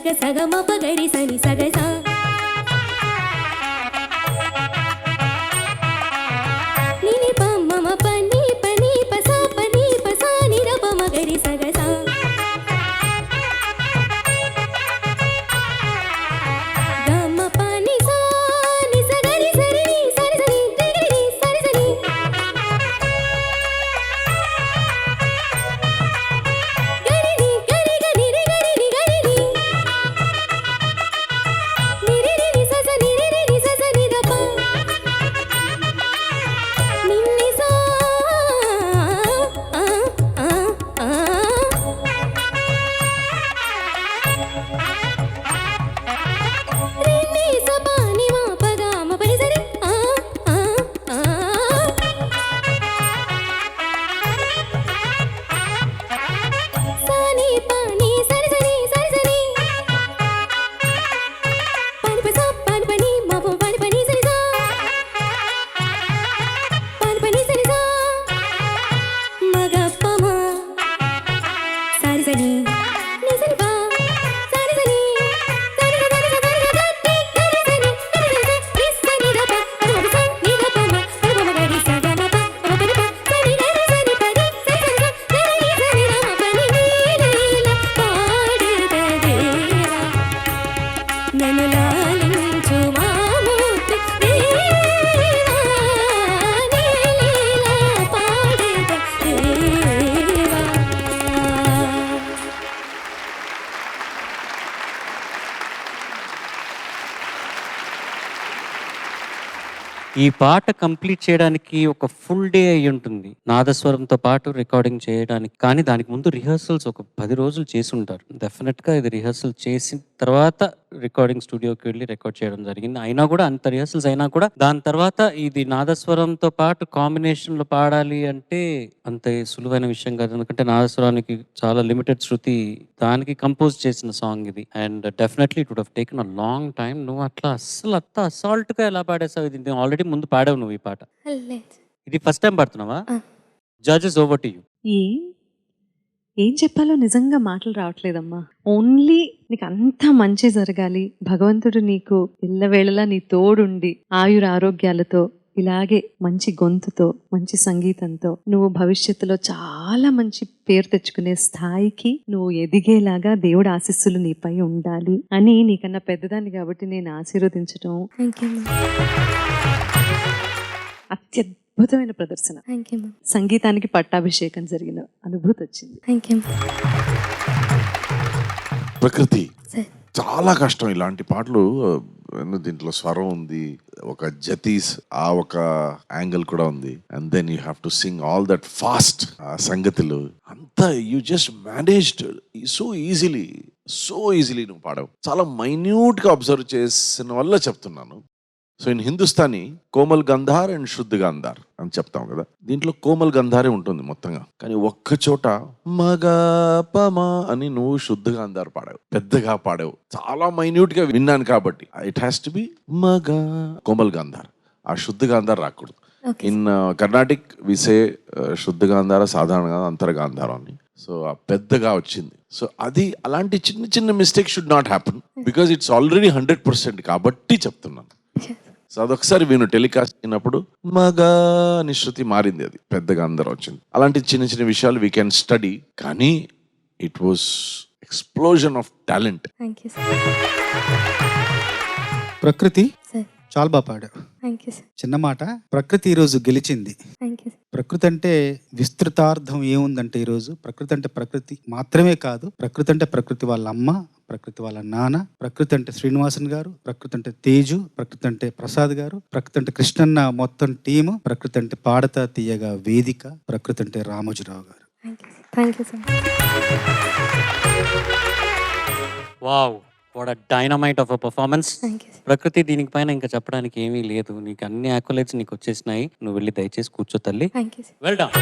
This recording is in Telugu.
సగ సగ మ పగరి సని సగ సా నిని ప మ మ ప ని ప ని ప సా ని ర ప మ గరి సగ సా గ మ ప ని సా ని స గరి సరి ని సరి సని రి రి సరి సని గరి ని గరి గరి రి గరి రి గరి ని ని రి రి ని స స ని రి రి ని స స ని ద ప ని ని సా ఆ ఆ ఆ రి ని స ప ని మ ప గ మ ప ని స రి ఆ ఆ ఆ సా ని ప ని సరి సని సరి సని పని ప సా పని ప ని మ ప పని ప ని సరి సా పని ప ని సరి సా మ గ ప మ సరి సని ని సరి ప సరి సని సరి గ సరి గ సరి గ టి గరి సని గరి స రి సని ద ప పని మ స ని ద ప మ పని ప మ గరి స గ మ ప మ పని ప సని గరి సని ప రి సరి సని స గరి ని సని ర మ పని ని లీల పాడుదదేరా నన్ను లాలించు మామూర్తి దేవా నీ లీల పాడుదదేవా. ఈ పాట కంప్లీట్ చేయడానికి ఒక ఫుల్ డే అయి ఉంటుంది నాదస్వరంతో పాటు రికార్డింగ్ చేయడానికి. కానీ దానికి ముందు రిహర్సల్స్ ఒక 10 రోజులు చేసి ఉంటారు. డెఫినెట్ గా ఇది రిహర్సల్ చేసిన తర్వాత రికార్డింగ్ స్టూడియోకి వెళ్ళి రికార్డ్ చేయడం జరిగింది. అయినా కూడా అంత రిహర్సల్స్ అయినా కూడా దాని తర్వాత ఇది నాదస్వరంతో పాటు కాంబినేషన్ లో పాడాలి అంటే అంత సులువైన విషయం కాదు. ఎందుకంటే నాదస్వరానికి చాలా లిమిటెడ్ శృతి, దానికి కంపోజ్ చేసిన సాంగ్ ఇది. And definitely it would have taken a long time. నువ్వు అట్లా అస్సలు అసాల్ట్ గా ఎలా పాడేసావు? ఇది ఆల్రెడీ ముందు పాడావు నువ్వు ఈ పాట. లేదు. ఇది ఫస్ట్ టైం పాడుతున్నావా? Judges over to you. ఏం చెప్పాలో నిజంగా మాటలు రావట్లేదమ్మా. ఓన్లీ నీకు అంతా మంచి జరగాలి, భగవంతుడు నీకు ఎల్లవేళలా నీ తోడుండి ఆయుర ఆరోగ్యాలతో ఇలాగే మంచి గొంతుతో మంచి సంగీతంతో నువ్వు భవిష్యత్తులో చాలా మంచి పేరు తెచ్చుకునే స్థాయికి నువ్వు ఎదిగేలాగా దేవుడి ఆశీస్సులు నీపై ఉండాలి అని నీకన్నా పెద్దదాన్ని కాబట్టి నేను ఆశీర్వదించడం. థ్యాంక్ యూ అత్యద్భుతమైన ప్రదర్శన. Thank you ma'am. సంగీతానికి పట్టాభిషేకం జరిగిన అనుభూతి వచ్చింది. థ్యాంక్ యూ ప్రకృతి సార్. చాలా కష్టం ఇలాంటి పాటలు. దీంట్లో స్వరం ఉంది, ఒక జతీస్ ఆ ఒక యాంగిల్ కూడా ఉంది, and then you have to sing all that fast. ఆ సంగతులు అంతా you just managed so easily నువ్వు పాడవు. చాలా మైన్యూట్ గా అబ్జర్వ్ చేసిన వల్ల చెప్తున్నాను. So in Hindustani Komal Gandhar and Shuddh Gandhar అని చెప్తాం కదా, దీంట్లో కోమల్ గంధారే ఉంటుంది మొత్తంగా. కానీ ఒక్క చోట మగా పమా అని నువ్వు శుద్ధ గంధార్ పాడావు, పెద్దగా పాడావు. చాలా మైన్యూట్ గా విన్నాను కాబట్టి ఇట్ హ్యాస్ టు బి మగా కోమల్ గంధార్. ఆ శుద్ధ గంధార్ రాకూడదు. ఇన్ కర్ణాటిక్ విసే శుద్ధ గాంధార, సాధారణంగా అంతర గాంధారం అని. సో ఆ పెద్దగా వచ్చింది. సో అది అలాంటి చిన్న చిన్న mistake should not happen because it's already 100% కాబట్టి చెప్తున్నాను. సో అదొకసారి విను, టెలికాస్ట్ అయినప్పుడు మగా అని శృతి మారింది, అది పెద్దగా అందరూ వచ్చింది. అలాంటి చిన్న చిన్న విషయాలు వీ కెన్ స్టడీ, కానీ it was explosion of talent. Thank you sir. ప్రకృతి సార్. చాలా బాగా పాడావు. Thank you sir. చిన్న మాట, ప్రకృతి ఈరోజు గెలిచింది. Thank you sir. ప్రకృతి అంటే విస్తృతార్థం ఏముందంటే ఈరోజు ప్రకృతి అంటే ప్రకృతి మాత్రమే కాదు, ప్రకృతి అంటే ప్రకృతి వాళ్ళ అమ్మ, ప్రకృతి వాళ్ళ నాన్న, ప్రకృతి అంటే శ్రీనివాసన్ గారు, ప్రకృతి అంటే తేజు, ప్రకృతి అంటే ప్రసాద్ గారు, ప్రకృతి అంటే కృష్ణన్న మొత్తం టీము, ప్రకృతి అంటే పాడతా తీయగా వేదిక, ప్రకృతి అంటే రామోజీరావు గారు. Thank you sir. Wow, what a dynamite of a performance. Thank you sir. ప్రకృతి, దీనికి పైన ఇంకా చెప్పడానికి ఏమీ లేదు. నీకు అన్ని యాక్యులేట్స్ నీకు వచ్చేసినాయి. నువ్వు వెళ్ళి దయచేసి కూర్చో తల్లి. Thank you sir. Well done.